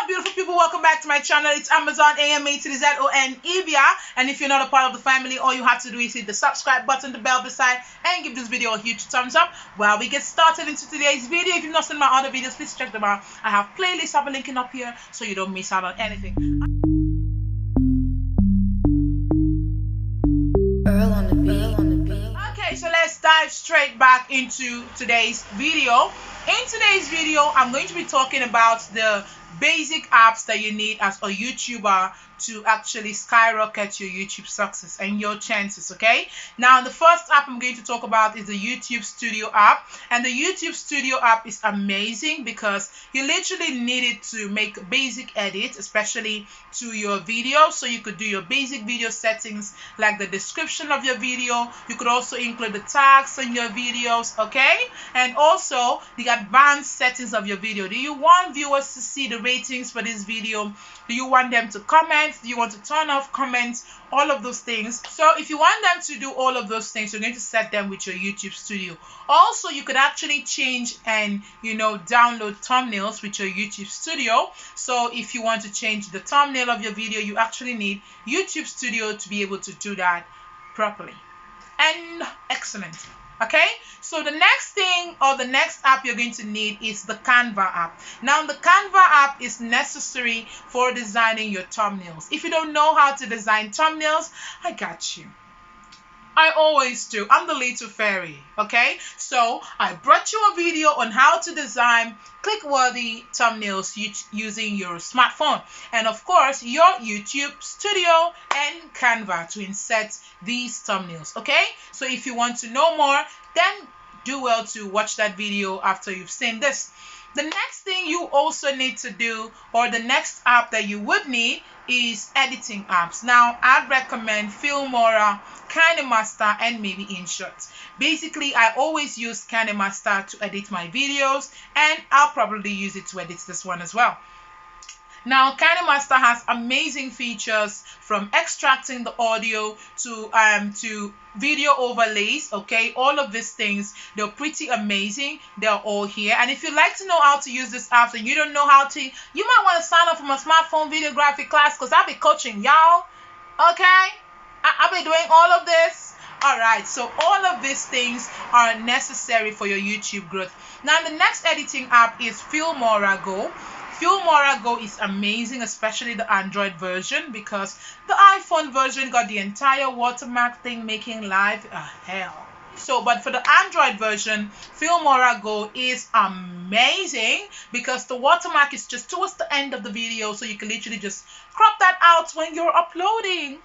up, beautiful people? Welcome back to my channel. It's Amazon AMA to the ZON Evia. And if you're not a part of the family, all you have to do is hit the subscribe button, the bell beside, and give this video a huge thumbs up. While we get started into today's video, if you've not seen my other videos, please check them out. I have playlists, I'll be linking up here so you don't miss out on anything. Okay, so let's dive straight back into today's video. In today's video, I'm going to be talking about the basic apps that you need as a YouTuber to actually skyrocket your YouTube success and your chances. Okay, now the first app I'm going to talk about is the YouTube Studio app, and the YouTube Studio app is amazing because you literally need it to make basic edits, especially to your video. So you could do your basic video settings like the description of your video. You could also include the tags in your videos, okay, and also the advanced settings of your video. Do you want viewers to see the ratings for this video? Do you want them to comment? Do you want to turn off comments? All of those things. So if you want them to do all of those things, you're going to set them with your YouTube Studio. Also, you could actually change and download thumbnails with your YouTube Studio. So if you want to change the thumbnail of your video, you actually need YouTube Studio to be able to do that properly. And excellent. Okay, so the next thing or the next app you're going to need is the Canva app. Now the Canva app is necessary for designing your thumbnails. If you don't know how to design thumbnails, I got you. I always do. I'm the little fairy. Okay, so I brought you a video on how to design click-worthy thumbnails using your smartphone, and of course your YouTube Studio and Canva to insert these thumbnails. Okay, so if you want to know more, then do well to watch that video after you've seen this. The next thing you also need to do, or the next app that you would need, is editing apps. Now I'd recommend Filmorago, Canon Master, and maybe InShot. Basically, I always use Canon Master to edit my videos, and I'll probably use it to edit this one as well. Now, Canon Master has amazing features from extracting the audio to video overlays. Okay, all of these things, they're pretty amazing. They're all here. And if you'd like to know how to use this app and you don't know how to, you might want to sign up for my smartphone videography class, because I'll be coaching y'all. Okay, I'll be doing all of this. All right, so all of these things are necessary for your YouTube growth. Now, the next editing app is Filmorago. Filmorago is amazing, especially the Android version, because the iPhone version got the entire watermark thing making life a hell. So, but for the Android version, Filmorago is amazing because the watermark is just towards the end of the video, so you can literally just crop that out when you're uploading.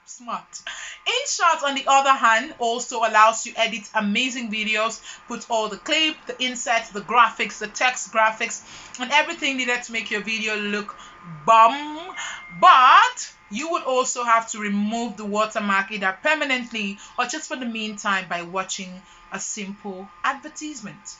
Smart. InShot, on the other hand, also allows you to edit amazing videos, put all the clip, the inserts, the graphics, the text graphics, and everything needed to make your video look bomb. But you would also have to remove the watermark either permanently or just for the meantime by watching a simple advertisement.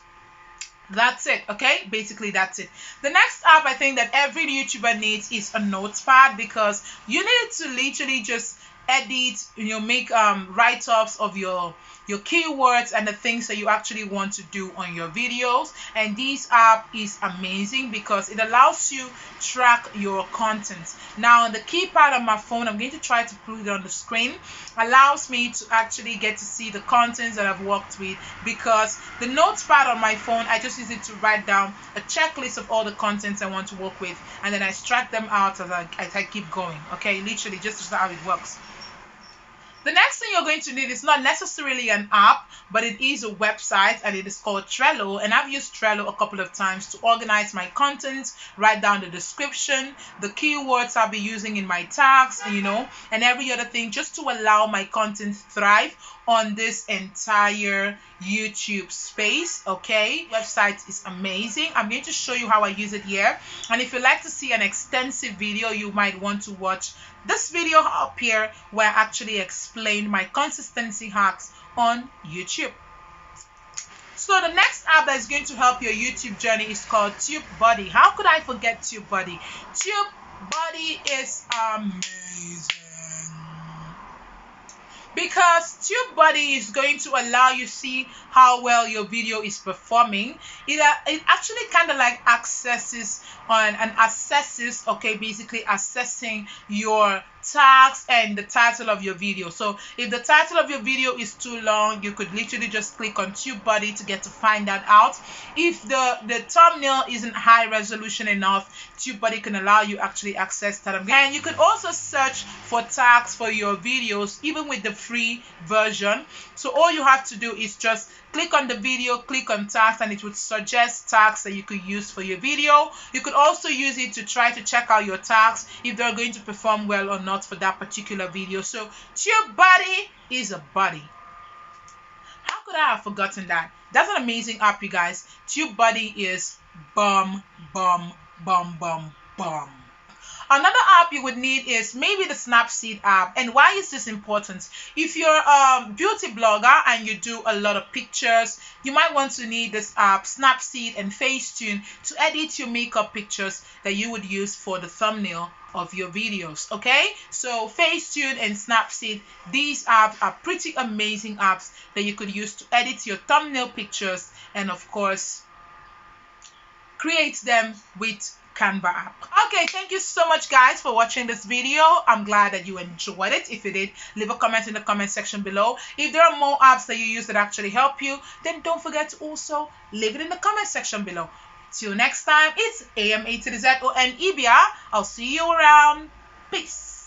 That's it. Okay, basically that's it. The next app I think that every YouTuber needs is a NotesPad, because you need to literally just edit, make write-ups of your keywords and the things that you actually want to do on your videos. And this app is amazing because it allows you to track your content. Now, on the keypad on my phone, I'm going to try to put it on the screen, allows me to actually get to see the contents that I've worked with, because the notepad on my phone, I just use it to write down a checklist of all the contents I want to work with, and then I extract them out as I keep going. Okay, literally just how it works. The next thing you're going to need is not necessarily an app, but it is a website, and it is called Trello. And I've used Trello a couple of times to organize my content, write down the description, the keywords I'll be using in my tags, and every other thing, just to allow my content to thrive on this entire YouTube space. Okay, website is amazing. I'm going to show you how I use it here, and if you'd like to see an extensive video, you might want to watch this video up here where I actually explain my consistency hacks on YouTube. So the next app that is going to help your YouTube journey is called TubeBuddy. How could I forget TubeBuddy? TubeBuddy is amazing. because TubeBuddy is going to allow you see how well your video is performing. It actually kind of like accesses on and assesses, okay, basically assessing your tags and the title of your video. So if the title of your video is too long, you could literally just click on TubeBuddy to get to find that out. If the thumbnail isn't high resolution enough, TubeBuddy can allow you actually access that. And you could also search for tags for your videos even with the free version. So all you have to do is just click on the video, click on tags, and it would suggest tags that you could use for your video. You could also use it to try to check out your tags if they're going to perform well or not for that particular video. So TubeBuddy is a buddy. How could I have forgotten that? That's an amazing app, you guys. TubeBuddy is bomb. Another app you would need is maybe the Snapseed app. And why is this important? If you're a beauty blogger and you do a lot of pictures, you might want to need this app, Snapseed and Facetune, to edit your makeup pictures that you would use for the thumbnail of your videos. Okay, so Facetune and Snapseed, these apps are pretty amazing apps that you could use to edit your thumbnail pictures and of course create them with Canva app. Okay, thank you so much guys for watching this video. I'm glad that you enjoyed it. If you did, leave a comment in the comment section below. If there are more apps that you use that actually help you, then don't forget to also leave it in the comment section below. Till next time, it's AM A to the Z O N E B R. I'll see you around. Peace.